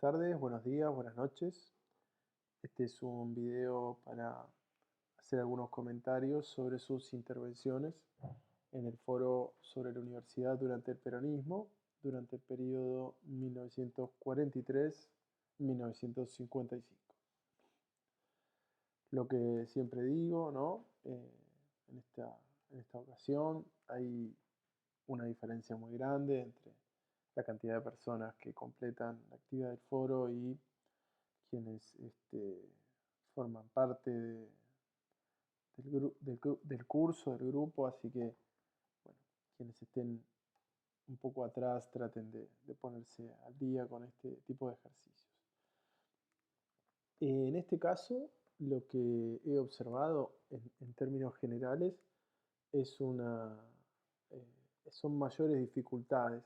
tardes, buenos días, buenas noches. Este es un video para hacer algunos comentarios sobre sus intervenciones en el foro sobre la universidad durante el peronismo, durante el periodo 1943-1955. Lo que siempre digo, ¿no? En esta ocasión hay una diferencia muy grande entre la cantidad de personas que completan la actividad del foro y quienes forman parte del curso, del grupo, así que, bueno, quienes estén un poco atrás traten de ponerse al día con este tipo de ejercicios. En este caso, lo que he observado en términos generales es eh, son mayores dificultades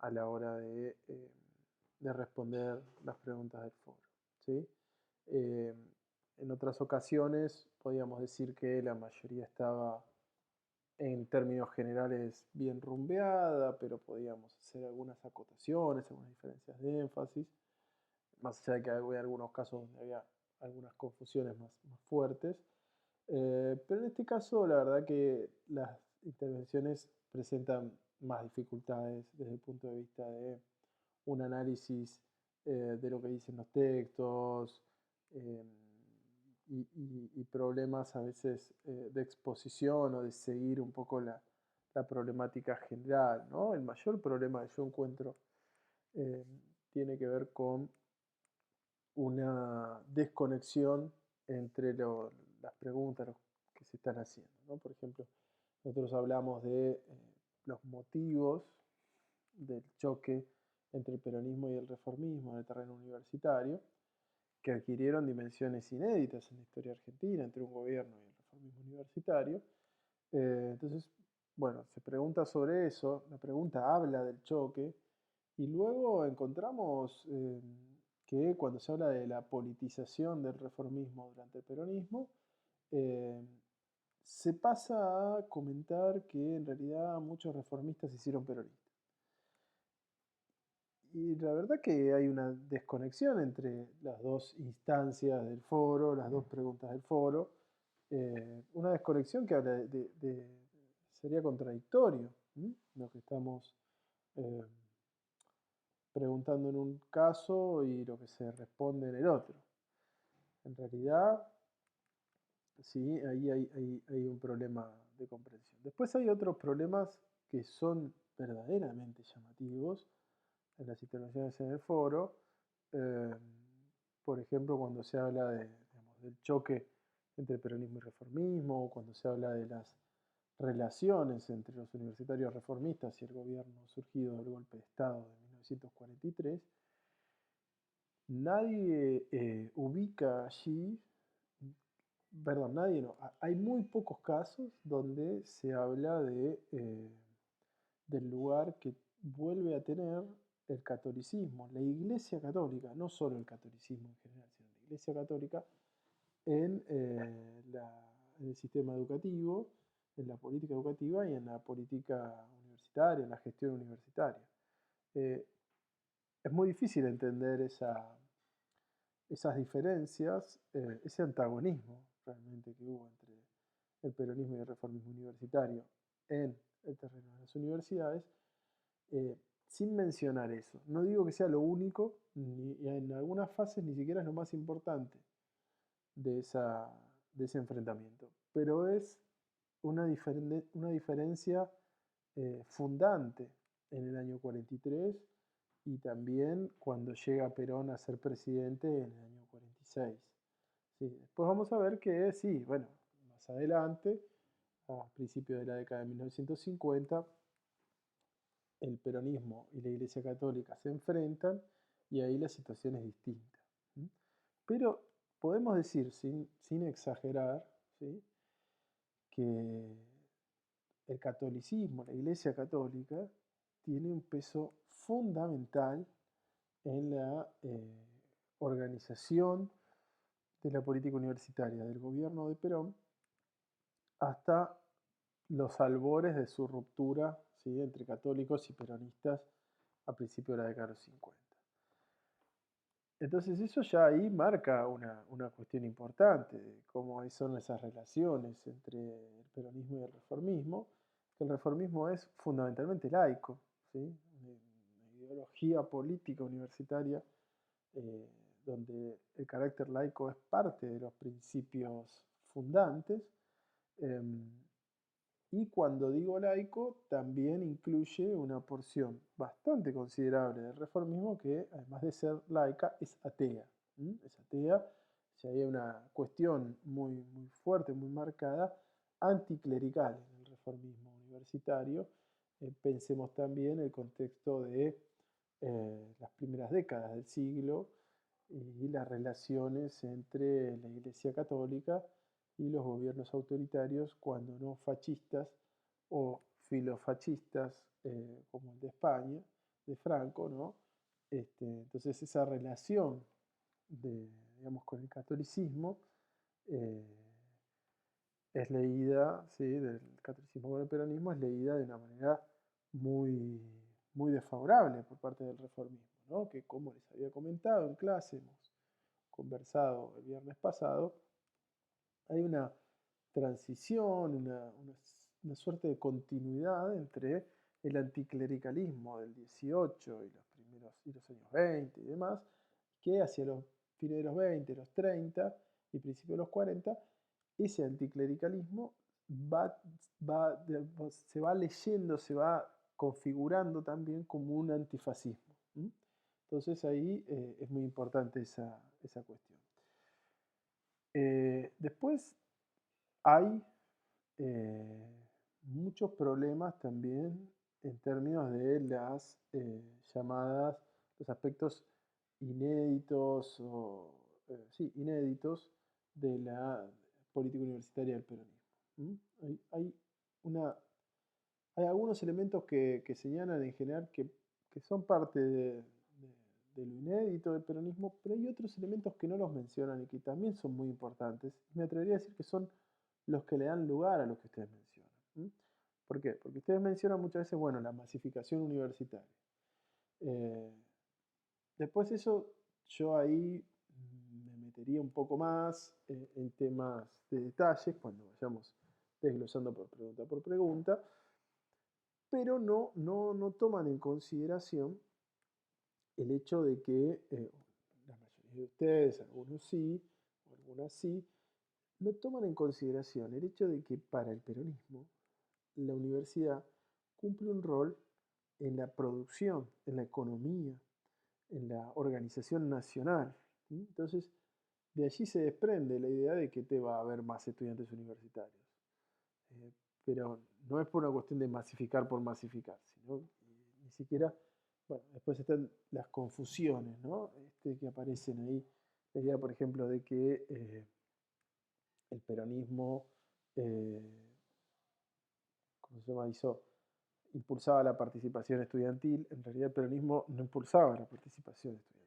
a la hora de responder las preguntas del foro, ¿sí? Eh, en otras ocasiones podíamos decir que la mayoría estaba en términos generales bien rumbeada, pero podíamos hacer algunas acotaciones, algunas diferencias de énfasis, más allá de que había algunos casos donde había algunas confusiones más fuertes. Pero en este caso, la verdad que las intervenciones presentan más dificultades desde el punto de vista de un análisis de lo que dicen los textos eh, y problemas a veces de exposición o de seguir un poco la problemática general, ¿no? El mayor problema que yo encuentro eh, tiene que ver con una desconexión entre las preguntas que se están haciendo, ¿no? Por ejemplo, nosotros hablamos de los motivos del choque entre el peronismo y el reformismo en el terreno universitario, que adquirieron dimensiones inéditas en la historia argentina entre un gobierno y el reformismo universitario. Entonces, bueno, se pregunta sobre eso, la pregunta habla del choque, y luego encontramos que cuando se habla de la politización del reformismo durante el peronismo, eh, se pasa a comentar que en realidad muchos reformistas se hicieron peronistas. Y la verdad que hay una desconexión entre las dos instancias del foro, las dos preguntas del foro, una desconexión que habla sería contradictorio, ¿sí? Lo que estamos eh, preguntando en un caso y lo que se responde en el otro. En realidad, sí, ahí hay un problema de comprensión. Después hay otros problemas que son verdaderamente llamativos en las intervenciones en el foro. eh, por ejemplo, cuando se habla digamos, del choque entre peronismo y reformismo, o cuando se habla de las relaciones entre los universitarios reformistas y el gobierno surgido del golpe de Estado de 1943, nadie ubica allí, perdón, nadie no, hay muy pocos casos donde se habla del lugar que vuelve a tener el catolicismo, la Iglesia Católica, no solo el catolicismo en general, sino la Iglesia Católica en el sistema educativo, en la política educativa y en la política universitaria, en la gestión universitaria. Eh, es muy difícil entender esas diferencias, ese antagonismo realmente que hubo entre el peronismo y el reformismo universitario en el terreno de las universidades, eh, sin mencionar eso. No digo que sea lo único, ni en algunas fases ni siquiera es lo más importante de, esa, de ese enfrentamiento, pero es una diferencia fundante en el año 43 y también cuando llega Perón a ser presidente en el año 46. Sí, después vamos a ver que sí, bueno, más adelante, a principios de la década de 1950, el peronismo y la Iglesia Católica se enfrentan y ahí la situación es distinta. ¿Sí? Pero podemos decir, sin exagerar, ¿sí?, que el catolicismo, la Iglesia Católica, tiene un peso fundamental en la organización de la política universitaria del gobierno de Perón hasta los albores de su ruptura, ¿sí?, entre católicos y peronistas a principios de la década de los 50. Entonces eso ya ahí marca una cuestión importante de cómo son esas relaciones entre el peronismo y el reformismo, que el reformismo es fundamentalmente laico, ¿sí? Una ideología política universitaria eh, donde el carácter laico es parte de los principios fundantes. em, y cuando digo laico, también incluye una porción bastante considerable del reformismo que, además de ser laica, es atea. Es atea, si hay una cuestión muy fuerte, muy marcada, anticlerical en el reformismo universitario. Pensemos también el contexto de las primeras décadas del siglo y las relaciones entre la Iglesia Católica y los gobiernos autoritarios, cuando no fascistas o filofascistas, como el de España, de Franco, ¿no? Entonces esa relación digamos, con el catolicismo eh, es leída, ¿sí? Del catolicismo con el peronismo es leída de una manera muy, muy desfavorable por parte del reformismo, ¿no? Que, como les había comentado en clase, hemos conversado el viernes pasado, hay una transición, una suerte de continuidad entre el anticlericalismo del 18 y los años 20 y demás, que hacia los fines de los 20, los 30 y principios de los 40, ese anticlericalismo va, se va leyendo, se va configurando también como un antifascismo. Entonces ahí es muy importante esa cuestión. Después hay eh, muchos problemas también en términos de las llamadas, los aspectos inéditos sí, inéditos de la política universitaria del peronismo. Hay, una, hay algunos elementos que señalan en general que son parte de lo inédito del peronismo, pero hay otros elementos que no los mencionan y que también son muy importantes. Me atrevería a decir que son los que le dan lugar a lo que ustedes mencionan. ¿Por qué? Porque ustedes mencionan muchas veces, bueno, la masificación universitaria. Eh, Después eso, yo ahí me metería un poco más en temas de detalles cuando vayamos desglosando por pregunta, pero no toman en consideración el hecho de que la mayoría de ustedes, algunos sí, o algunas sí, no toman en consideración el hecho de que para el peronismo la universidad cumple un rol en la producción, en la economía, en la organización nacional. Entonces, de allí se desprende la idea de que te va a haber más estudiantes universitarios. Eh, pero no es por una cuestión de masificar por masificar, sino ni siquiera, bueno, después están las confusiones, ¿no? Que aparecen ahí. La idea, por ejemplo, de que el peronismo, eh, ¿cómo se llama? Impulsaba la participación estudiantil. En realidad el peronismo no impulsaba la participación estudiantil.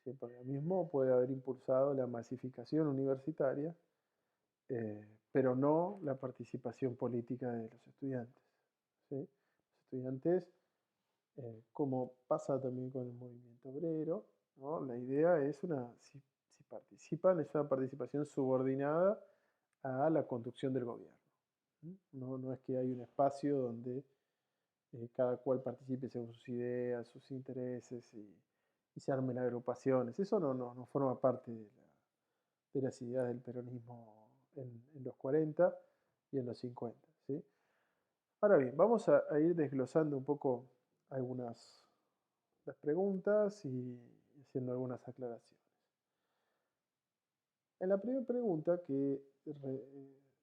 ¿Sí? El peronismo puede haber impulsado la masificación universitaria, pero no la participación política de los estudiantes. ¿Sí? Los estudiantes, como pasa también con el movimiento obrero, ¿no? La idea es si participan, es una participación subordinada a la conducción del gobierno. No es que hay un espacio donde cada cual participe según sus ideas, sus intereses y se armen agrupaciones. Eso no forma parte de las ideas del peronismo en los 40 y en los 50. ¿Sí? Ahora bien, vamos a ir desglosando un poco algunas las preguntas y haciendo algunas aclaraciones. En la primera pregunta que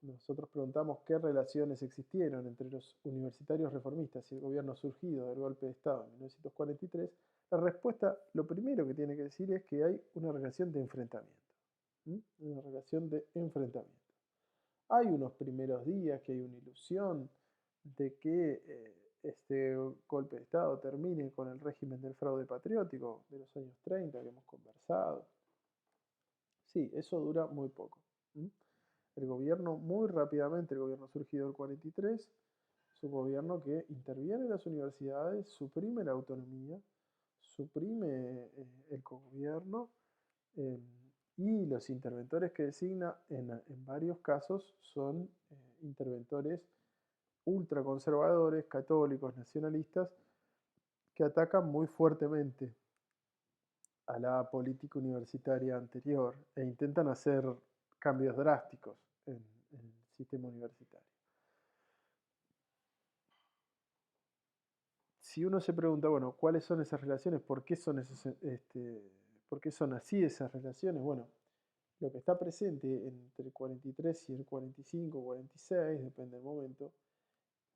nosotros preguntamos qué relaciones existieron entre los universitarios reformistas y el gobierno surgido del golpe de Estado en 1943, la respuesta, lo primero que tiene que decir es que hay una relación de enfrentamiento. Una relación de enfrentamiento. Hay unos primeros días que hay una ilusión de que este golpe de Estado termine con el régimen del fraude patriótico de los años 30 que hemos conversado. Sí, eso dura muy poco. El gobierno, muy rápidamente, el gobierno surgido del 43, es un gobierno que interviene en las universidades, suprime la autonomía, suprime gobierno, eh, y los interventores que designa en varios casos son interventores ultraconservadores, católicos, nacionalistas, que atacan muy fuertemente a la política universitaria anterior e intentan hacer cambios drásticos en el sistema universitario. Si uno se pregunta, bueno, ¿cuáles son esas relaciones? ¿Por qué son así esas relaciones? Bueno, lo que está presente entre el 43 y el 45, 46, depende del momento,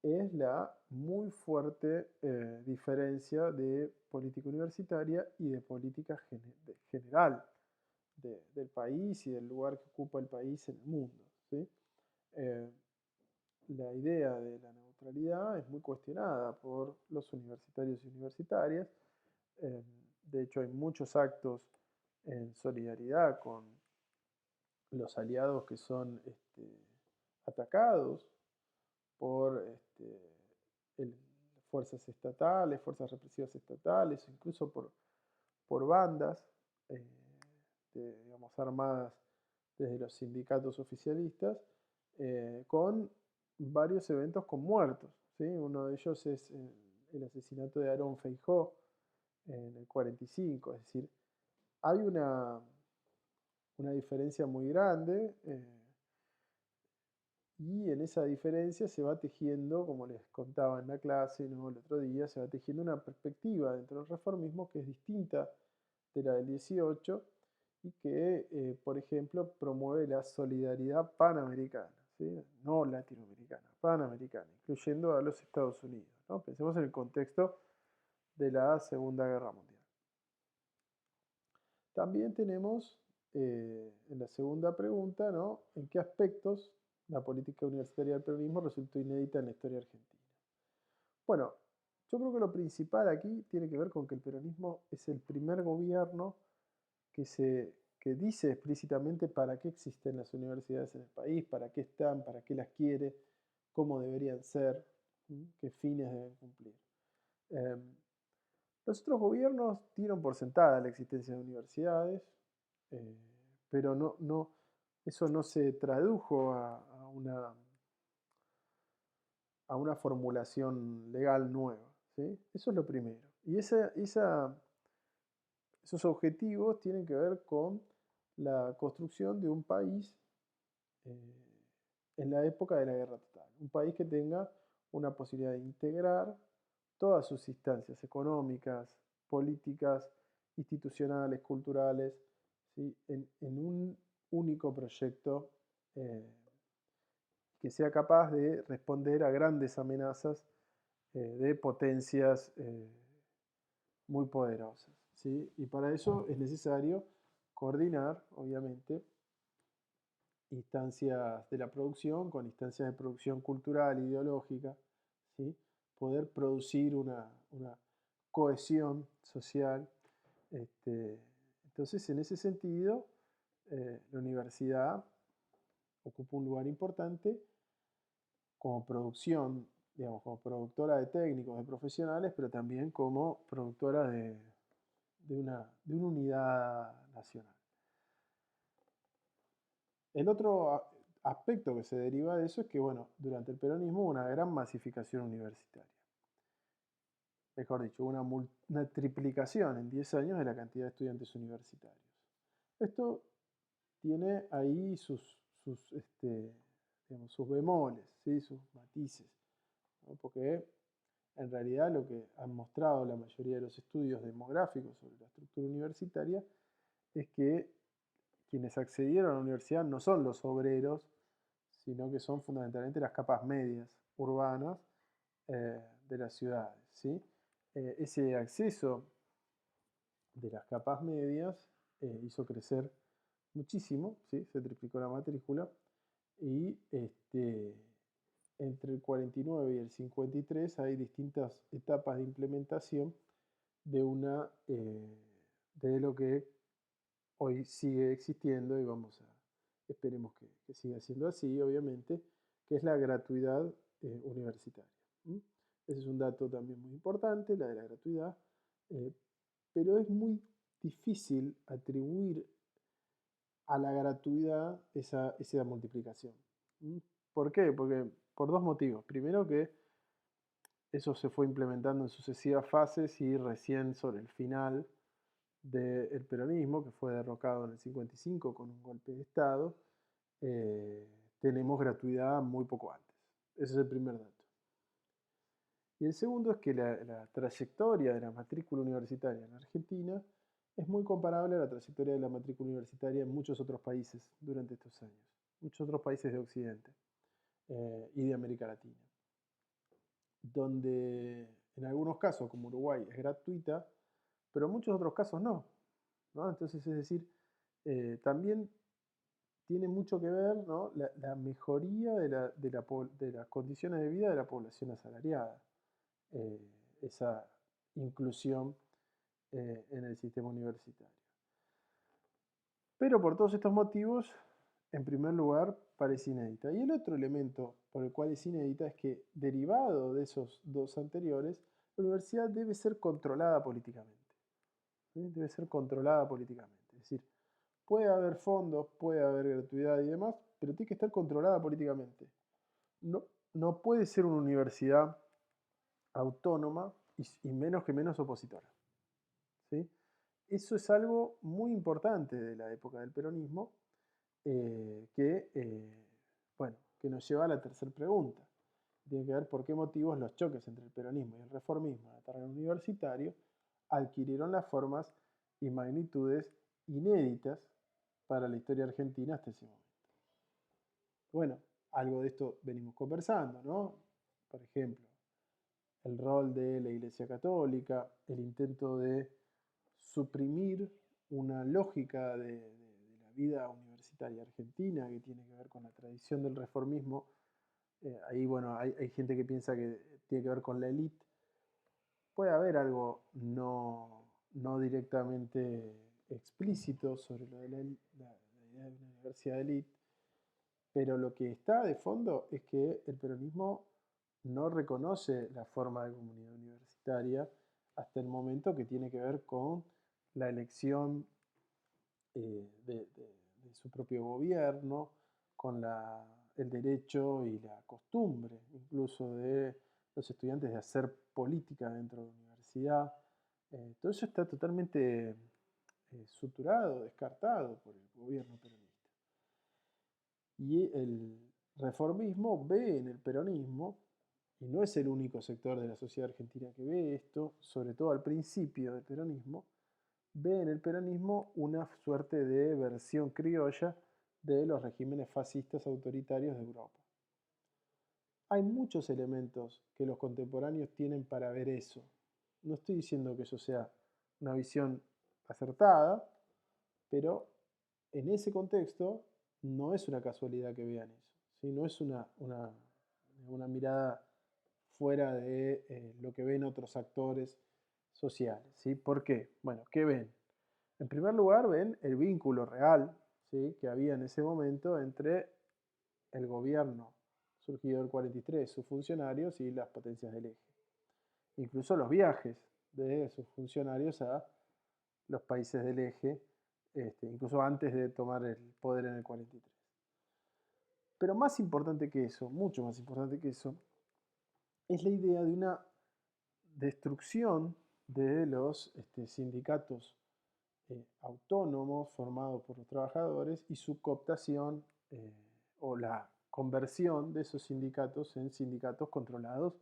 es la muy fuerte diferencia de política universitaria y de política general del país y del lugar que ocupa el país en el mundo, ¿sí? Eh, la idea de la neutralidad es muy cuestionada por los universitarios y universitarias. Eh, de hecho, hay muchos actos en solidaridad con los aliados que son atacados por fuerzas estatales, fuerzas represivas estatales, incluso por bandas eh, digamos, armadas desde los sindicatos oficialistas, con varios eventos con muertos, ¿sí? Uno de ellos es el asesinato de Aarón Feijó en el 45, es decir, hay una diferencia muy grande, y en esa diferencia se va tejiendo, como les contaba en la clase, ¿no?, el otro día, se va tejiendo una perspectiva dentro del reformismo que es distinta de la del 18 y que, por ejemplo, promueve la solidaridad panamericana, ¿sí? No latinoamericana, panamericana, incluyendo a los Estados Unidos, ¿no? Pensemos en el contexto de la Segunda Guerra Mundial. También tenemos en la segunda pregunta, ¿no?, ¿en qué aspectos la política universitaria del peronismo resultó inédita en la historia argentina? Bueno, yo creo que lo principal aquí tiene que ver con que el peronismo es el primer gobierno que dice explícitamente para qué existen las universidades en el país, para qué están, para qué las quiere, cómo deberían ser, qué fines deben cumplir. Eh, los otros gobiernos dieron por sentada la existencia de universidades, eh, pero eso no se tradujo a una formulación legal nueva, ¿sí? Eso es lo primero. Y esos objetivos tienen que ver con la construcción de un país eh, en la época de la guerra total. Un país que tenga una posibilidad de integrar todas sus instancias económicas, políticas, institucionales, culturales, ¿sí?, en un único proyecto que sea capaz de responder a grandes amenazas de potencias muy poderosas, ¿sí? Y para eso es necesario coordinar, obviamente, instancias de la producción con instancias de producción cultural, ideológica, ¿sí? Poder producir una cohesión social. Entonces, en ese sentido, la universidad ocupa un lugar importante como producción, digamos, como productora de técnicos, de profesionales, pero también como productora de una unidad nacional. El otro aspecto que se deriva de eso es que, bueno, durante el peronismo hubo una gran masificación universitaria. Mejor dicho, una triplicación en 10 años de la cantidad de estudiantes universitarios. Esto tiene ahí digamos, sus bemoles, ¿sí?, sus matices, ¿no? Porque en realidad lo que han mostrado la mayoría de los estudios demográficos sobre la estructura universitaria es que quienes accedieron a la universidad no son los obreros, sino que son fundamentalmente las capas medias urbanas de las ciudades, ¿sí? Ese acceso de las capas medias hizo crecer muchísimo, ¿sí? Se triplicó la matrícula y entre el 49 y el 53 hay distintas etapas de implementación de lo que hoy sigue existiendo y esperemos que siga siendo así, obviamente, que es la gratuidad universitaria. Ese es un dato también muy importante, la de la gratuidad, pero es muy difícil atribuir a la gratuidad esa multiplicación. ¿Mm? ¿Por qué? Porque por dos motivos. Primero que eso se fue implementando en sucesivas fases y recién sobre el final del peronismo, que fue derrocado en el 55 con un golpe de Estado, tenemos gratuidad muy poco antes. Ese es el primer dato. Y el segundo es que la trayectoria de la matrícula universitaria en Argentina es muy comparable a la trayectoria de la matrícula universitaria en muchos otros países durante estos años, muchos otros países de Occidente y de América Latina, donde en algunos casos, como Uruguay, es gratuita, pero en muchos otros casos no. ¿No? Entonces, es decir, también tiene mucho que ver, ¿no? la mejoría de las condiciones de vida de la población asalariada, eh, esa inclusión en el sistema universitario. Pero por todos estos motivos, en primer lugar, parece inédita. Y el otro elemento por el cual es inédita es que, derivado de esos dos anteriores, la universidad debe ser controlada políticamente. ¿Sí? Debe ser controlada políticamente. Es decir, puede haber fondos, puede haber gratuidad y demás, pero tiene que estar controlada políticamente. No, no puede ser una universidad autónoma y menos que menos opositora. ¿Sí? Eso es algo muy importante de la época del peronismo, bueno, que nos lleva a la tercera pregunta. Tiene que ver por qué motivos los choques entre el peronismo y el reformismo en el terreno universitario adquirieron las formas y magnitudes inéditas para la historia argentina hasta ese momento. Bueno, algo de esto venimos conversando, ¿no? Por ejemplo, el rol de la Iglesia Católica, el intento de suprimir una lógica de la vida universitaria argentina que tiene que ver con la tradición del reformismo. Ahí, bueno, hay gente que piensa que tiene que ver con la élite. Puede haber algo no directamente explícito sobre lo de la idea de una universidad de élite, pero lo que está de fondo es que el peronismo no reconoce la forma de comunidad universitaria hasta el momento que tiene que ver con la elección de su propio gobierno, con el derecho y la costumbre incluso de los estudiantes de hacer política dentro de la universidad. Todo eso está totalmente suturado, descartado por el gobierno peronista. Y el reformismo ve en el peronismo, y no es el único sector de la sociedad argentina que ve esto, sobre todo al principio del peronismo, ve en el peronismo una suerte de versión criolla de los regímenes fascistas autoritarios de Europa. Hay muchos elementos que los contemporáneos tienen para ver eso. No estoy diciendo que eso sea una visión acertada, pero en ese contexto no es una casualidad que vean eso, ¿sí? No es una mirada fuera de lo que ven otros actores sociales, ¿sí? ¿Por qué? Bueno, ¿qué ven? En primer lugar, ven el vínculo real, ¿sí?, que había en ese momento entre el gobierno surgido del 43, sus funcionarios y las potencias del eje. Incluso los viajes de sus funcionarios a los países del eje, incluso antes de tomar el poder en el 43. Pero más importante que eso, mucho más importante que eso, es la idea de una destrucción de los sindicatos autónomos formados por los trabajadores y su cooptación o la conversión de esos sindicatos en sindicatos controlados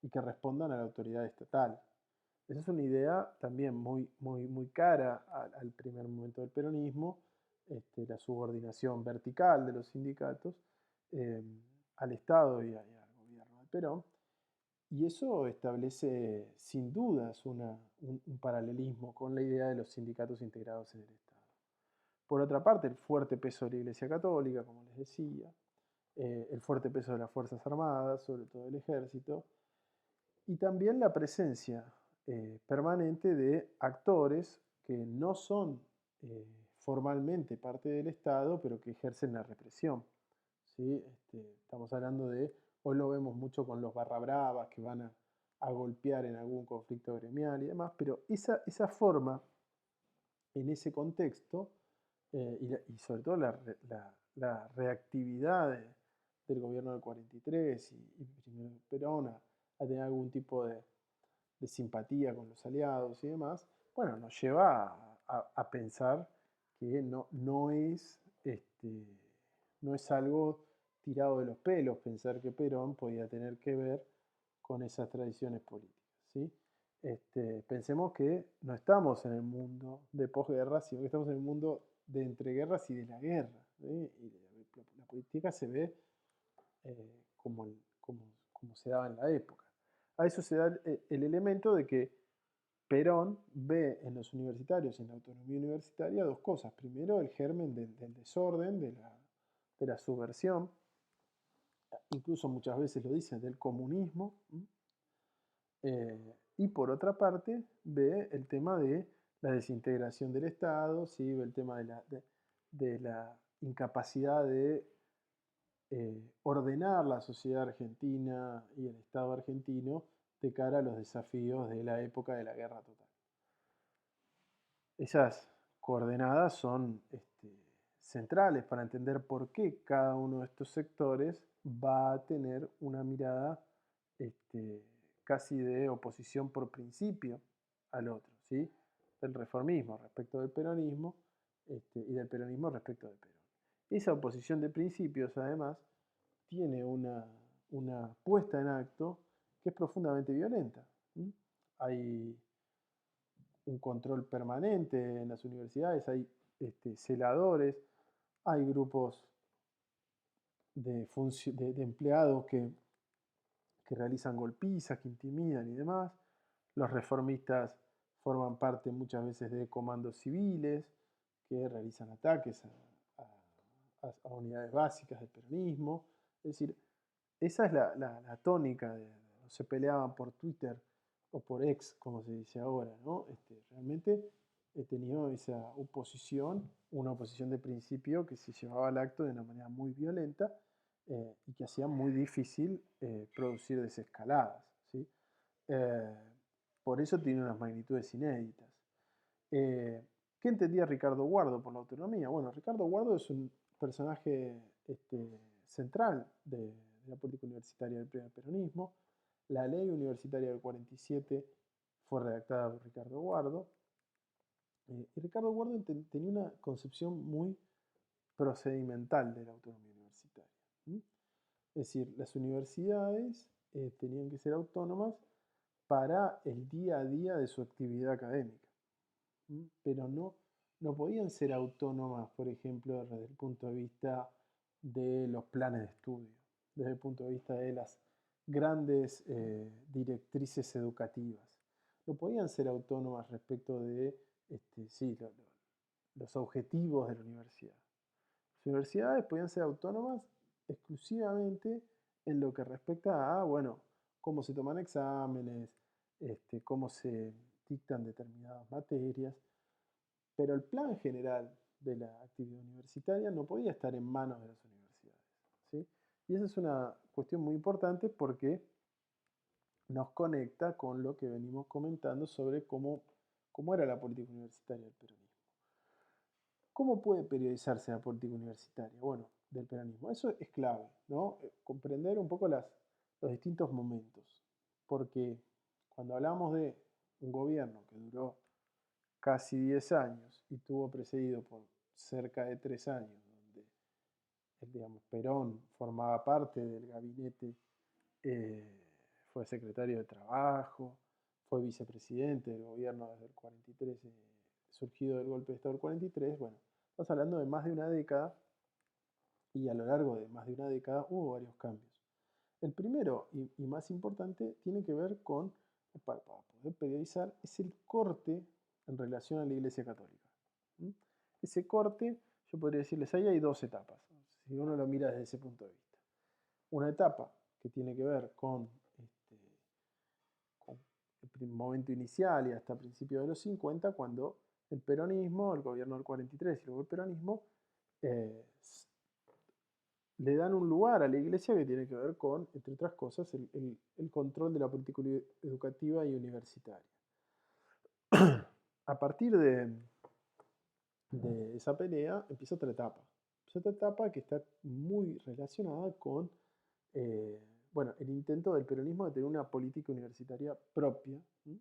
y que respondan a la autoridad estatal. Esa es una idea también muy cara al primer momento del peronismo, la subordinación vertical de los sindicatos al Estado y al gobierno del Perón. Y eso establece sin dudas un paralelismo con la idea de los sindicatos integrados en el Estado. Por otra parte, el fuerte peso de la Iglesia Católica, como les decía, el fuerte peso de las Fuerzas Armadas, sobre todo el Ejército, y también la presencia permanente de actores que no son formalmente parte del Estado, pero que ejercen la represión. ¿Sí? Estamos hablando de, hoy lo vemos mucho con los barra bravas que van a golpear en algún conflicto gremial y demás, pero esa forma en ese contexto, y sobre todo la reactividad del gobierno del 43 y primero Perón a tener algún tipo de simpatía con los aliados y demás, bueno, nos lleva a pensar que no es algo tirado de los pelos pensar que Perón podía tener que ver con esas tradiciones políticas, ¿sí? Pensemos que no estamos en el mundo de posguerra, sino que estamos en el mundo de entreguerras y de la guerra, ¿sí? Y la política se ve como, como se daba en la época. A eso se da el elemento de que Perón ve en los universitarios y en la autonomía universitaria dos cosas. Primero, el germen del desorden, de la subversión, incluso muchas veces lo dicen, del comunismo. Y por otra parte, ve el tema de la desintegración del Estado, ¿sí? Ve el tema de la incapacidad de ordenar la sociedad argentina y el Estado argentino de cara a los desafíos de la época de la guerra total. Esas coordenadas son centrales para entender por qué cada uno de estos sectores va a tener una mirada casi de oposición por principio al otro, ¿sí? Del reformismo respecto del peronismo y del peronismo respecto de Perón. Esa oposición de principios, además, tiene una puesta en acto que es profundamente violenta. Hay un control permanente en las universidades, hay celadores, hay grupos de empleados que realizan golpizas, que intimidan y demás. Los reformistas forman parte muchas veces de comandos civiles que realizan ataques a unidades básicas del peronismo. Es decir, esa es la tónica no se peleaban por Twitter o por X, como se dice ahora, ¿no? Realmente he tenido esa oposición, una oposición de principio que se llevaba al acto de una manera muy violenta y que hacía muy difícil producir desescaladas, ¿sí? Eh, por eso tiene unas magnitudes inéditas. ¿Qué entendía Ricardo Guardo por la autonomía? Bueno, Ricardo Guardo es un personaje central de la política universitaria del primer peronismo. La ley universitaria del 47 fue redactada por Ricardo Guardo. Y Ricardo Guardo tenía una concepción muy procedimental de la autonomía universitaria. Es decir, las universidades tenían que ser autónomas para el día a día de su actividad académica, pero no podían ser autónomas, por ejemplo, desde el punto de vista de los planes de estudio, desde el punto de vista de las grandes directrices educativas. No podían ser autónomas respecto de sí, los objetivos de la universidad. Las universidades podían ser autónomas exclusivamente en lo que respecta a, bueno, cómo se toman exámenes, cómo se dictan determinadas materias, pero el plan general de la actividad universitaria no podía estar en manos de las universidades, ¿sí? Y esa es una cuestión muy importante porque nos conecta con lo que venimos comentando sobre cómo era la política universitaria del peronismo. ¿Cómo puede periodizarse la política universitaria? Bueno, del peronismo. Eso es clave, ¿no? Comprender un poco los distintos momentos. Porque cuando hablamos de un gobierno que duró casi 10 años y tuvo precedido por cerca de 3 años, donde digamos, Perón formaba parte del gabinete, fue secretario de Trabajo, fue vicepresidente del gobierno desde el 43, surgido del golpe de Estado del 43, bueno, estamos hablando de más de una década y a lo largo de más de una década hubo varios cambios. El primero y más importante tiene que ver con, para poder periodizar, es el corte en relación a la Iglesia Católica. Ese corte, yo podría decirles, ahí hay dos etapas, si uno lo mira desde ese punto de vista. Una etapa que tiene que ver con el momento inicial y hasta principios de los 50, cuando el peronismo, el gobierno del 43 y luego el peronismo, le dan un lugar a la iglesia que tiene que ver con, entre otras cosas, el control de la política educativa y universitaria. A partir de esa pelea empieza otra etapa. Empieza otra etapa que está muy relacionada con eh, bueno, el intento del peronismo de tener una política universitaria propia, ¿sí?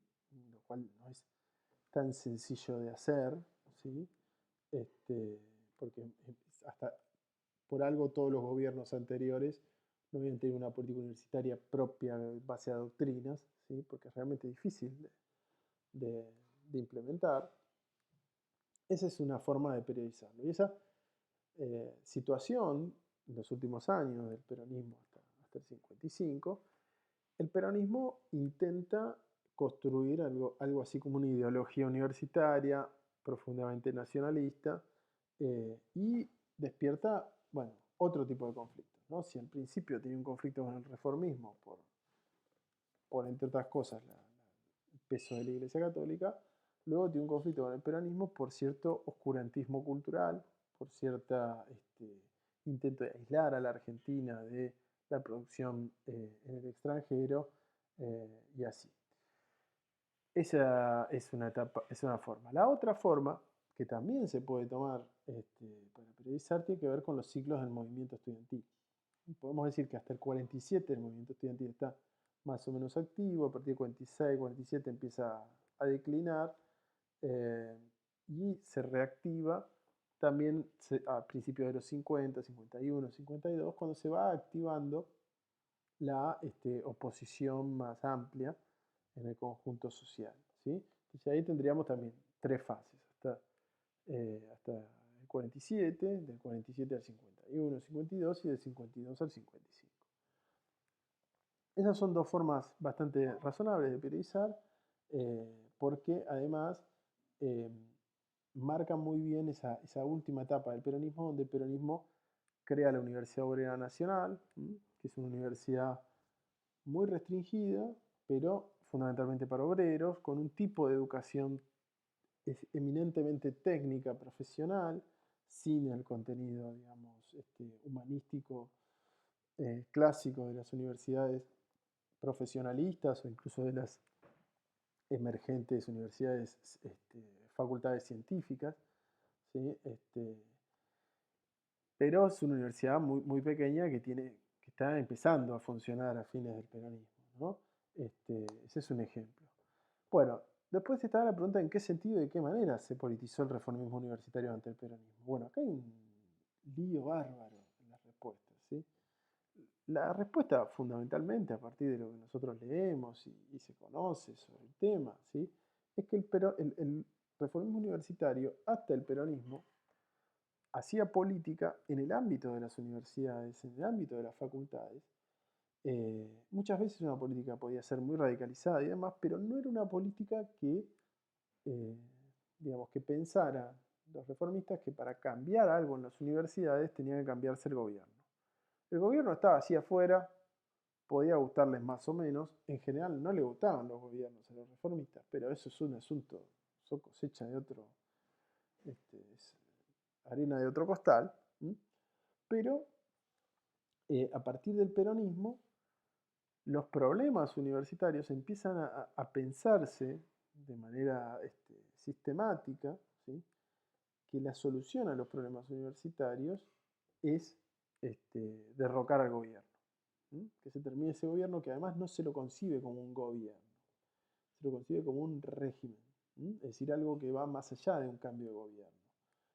Lo cual no es tan sencillo de hacer, ¿sí? Este, porque hasta por algo todos los gobiernos anteriores no habían tenido una política universitaria propia en base a doctrinas, ¿sí? Porque es realmente difícil de, de implementar. Esa es una forma de periodizarlo. Y esa situación, en los últimos años del peronismo hasta el 55, el peronismo intenta construir algo así como una ideología universitaria profundamente nacionalista y despierta, bueno, otro tipo de conflictos, ¿no? Si al principio tenía un conflicto con el reformismo por entre otras cosas, el peso de la Iglesia Católica, luego tiene un conflicto con el peronismo por cierto oscurantismo cultural, por cierta intento de aislar a la Argentina de la producción en el extranjero y así. Esa es una etapa, es una forma. La otra forma que también se puede tomar para periodizar tiene que ver con los ciclos del movimiento estudiantil. Podemos decir que hasta el 47 el movimiento estudiantil está más o menos activo, a partir del 46, 47 empieza a declinar eh, y se reactiva también a principios de los 50, 51, 52, cuando se va activando la oposición más amplia en el conjunto social, ¿sí? Entonces ahí tendríamos también tres fases, hasta el 47, del 47 al 51, 52 y del 52 al 55. Esas son dos formas bastante razonables de periodizar, porque además eh, marcan muy bien esa última etapa del peronismo, donde el peronismo crea la Universidad Obrera Nacional, que es una universidad muy restringida, pero fundamentalmente para obreros, con un tipo de educación eminentemente técnica, profesional, sin el contenido, digamos, humanístico clásico de las universidades profesionalistas o incluso de las emergentes universidades, facultades científicas, ¿sí? Pero es una universidad muy, muy pequeña que está empezando a funcionar a fines del peronismo, ¿no? Ese es un ejemplo. Bueno, después estaba la pregunta en qué sentido y de qué manera se politizó el reformismo universitario ante el peronismo. Bueno, acá hay un lío bárbaro en las respuestas, ¿sí? La respuesta fundamentalmente a partir de lo que nosotros leemos y se conoce sobre el tema, ¿sí? Es que el reformismo universitario hasta el peronismo hacía política en el ámbito de las universidades, en el ámbito de las facultades. Muchas veces una política podía ser muy radicalizada y demás, pero no era una política eh, digamos, que pensara los reformistas que para cambiar algo en las universidades tenía que cambiarse el gobierno. El gobierno estaba así afuera, podía gustarles más o menos, en general no le gustaban los gobiernos a los reformistas, pero eso es un asunto, son cosecha de otro, es harina de otro costal, ¿m? Pero a partir del peronismo, los problemas universitarios empiezan a pensarse de manera sistemática, ¿sí? Que la solución a los problemas universitarios es derrocar al gobierno. Que se termine ese gobierno que además no se lo concibe como un gobierno, se lo concibe como un régimen, es decir, algo que va más allá de un cambio de gobierno.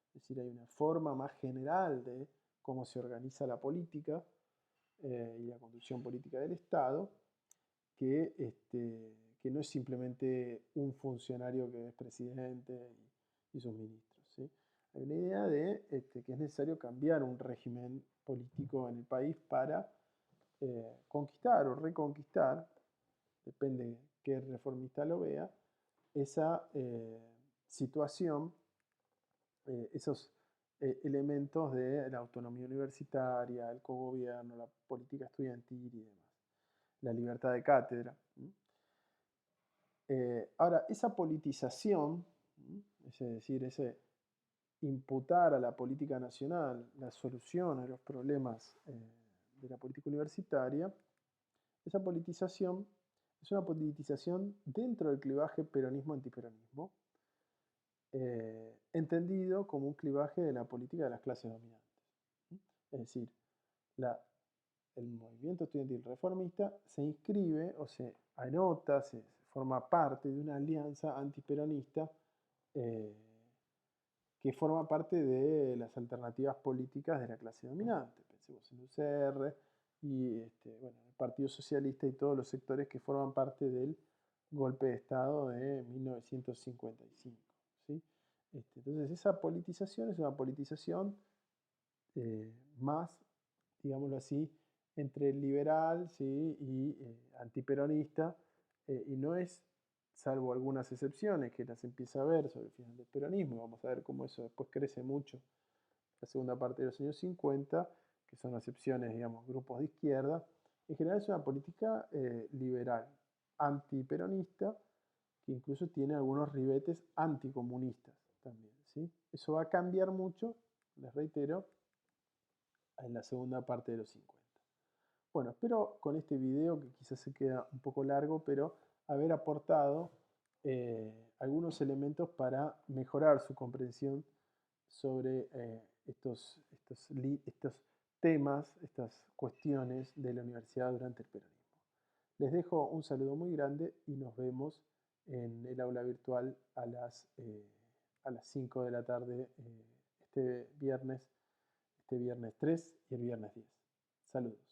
Es decir, hay una forma más general de cómo se organiza la política y la conducción política del Estado, que no es simplemente un funcionario que es presidente y sus ministros, ¿sí? Hay una idea de que es necesario cambiar un régimen político en el país para conquistar o reconquistar, depende qué reformista lo vea, esa situación, esos elementos de la autonomía universitaria, el cogobierno, la política estudiantil y demás, la libertad de cátedra. Ahora, esa politización, es decir, ese imputar a la política nacional la solución a los problemas de la política universitaria, esa politización es una politización dentro del clivaje peronismo-antiperonismo, entendido como un clivaje de la política de las clases dominantes. Es decir, el movimiento estudiantil reformista se inscribe o se anota, se forma parte de una alianza antiperonista eh, que forma parte de las alternativas políticas de la clase dominante. Pensemos en UCR y bueno, el Partido Socialista y todos los sectores que forman parte del golpe de Estado de 1955. ¿Sí? Entonces esa politización es una politización más, digámoslo así, entre liberal, ¿sí? Y antiperonista, y no es, salvo algunas excepciones que las empieza a ver sobre el final del peronismo, vamos a ver cómo eso después crece mucho la segunda parte de los años 50, que son excepciones, digamos, grupos de izquierda. En general es una política liberal, antiperonista, que incluso tiene algunos ribetes anticomunistas también, ¿sí? Eso va a cambiar mucho, les reitero, en la segunda parte de los 50. Bueno, espero con este video, que quizás se queda un poco largo, pero haber aportado algunos elementos para mejorar su comprensión sobre estos temas, estas cuestiones de la universidad durante el peronismo. Les dejo un saludo muy grande y nos vemos en el aula virtual a las 5 de la tarde este viernes 3 y el viernes 10. Saludos.